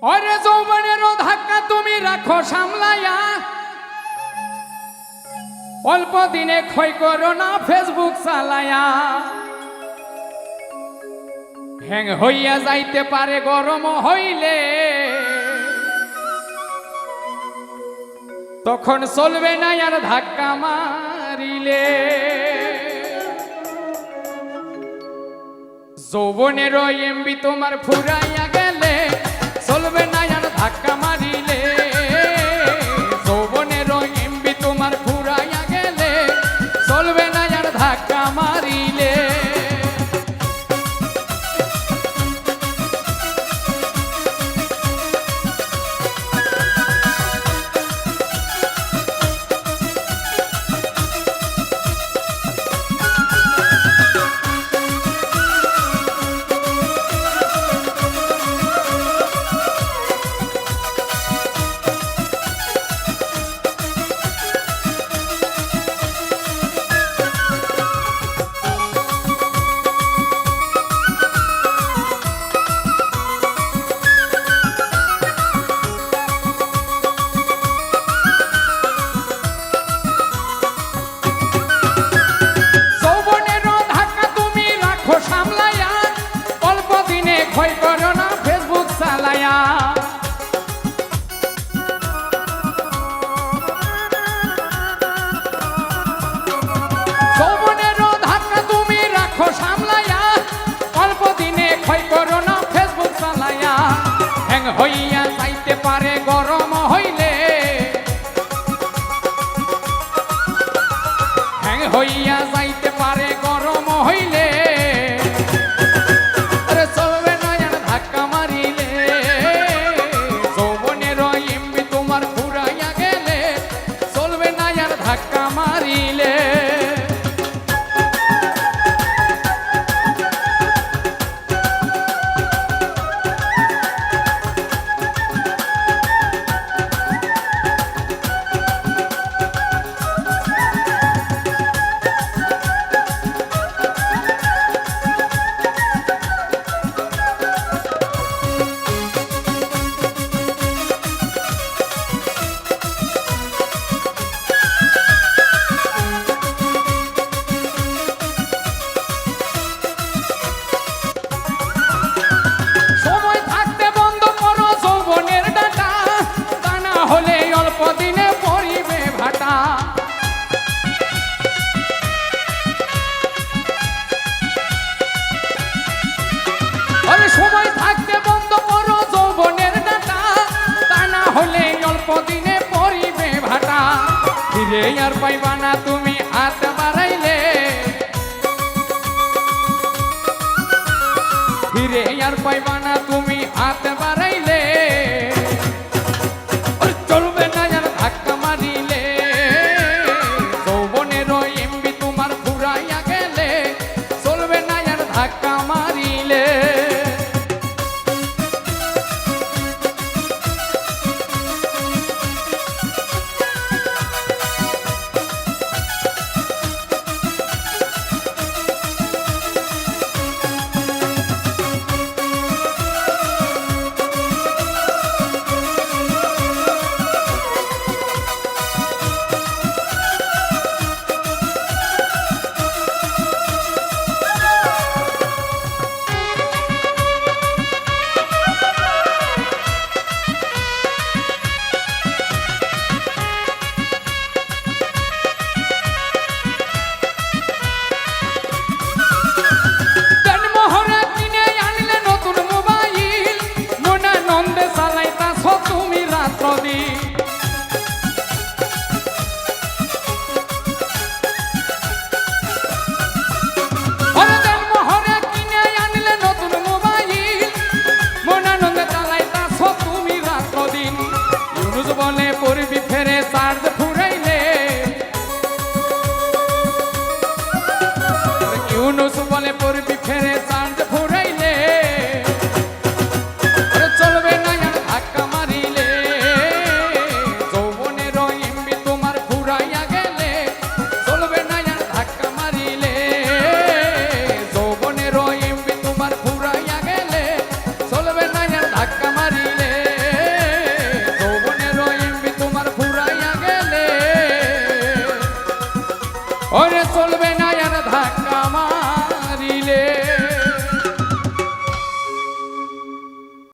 ওরে যৌবনেরও ধাক্কা তুমি রাখো সামলাইয়া, অল্প দিনে ক্ষয় করো না ফেসবুক চালাইয়া। হ্যাং হইয়া যাইতে পারে গরম হইলে, তখন চলবে না আর ধাক্কা মারিলে। যৌবনেরও এমবি তোমার ফুরাইয়া গেলে, চলবে না আর ধাক্কা মারিলে। যৌবনেরও এমবি তোমার ফুরাইয়া গেলে, চলবে না আর ধাক্কা মারিলে। ভয় করো না ফেসবুক চালায়া। যৌবনেরও ধাক্কা তুমি রাখো সামলায়া, অল্প দিনে ক্ষয় করো না ফেসবুক চালায়া। হ্যাং হইয়া যাইতে পারে গরম হইলে, হ্যাং হইয়া যাইতে পারে গরম হইলে। ধাক্কা মারিলে সময় থাকতে বন্ধ করো যৌবনের ডাটা, তা না হলে অল্প দিনে পরিবে ভাটা। ফিরে আর পাইবা না তুমি হাত বাড়াইলে, ফিরে আর পাইবা না তুমি হাত বাড়াইলে। চলবে না আর ধাক্কা মারিলে, যৌবনেরও এমবি তোমার ফুরাইয়া গেলে, চলবে না আর ধাক্কা মারিলে। মারিলে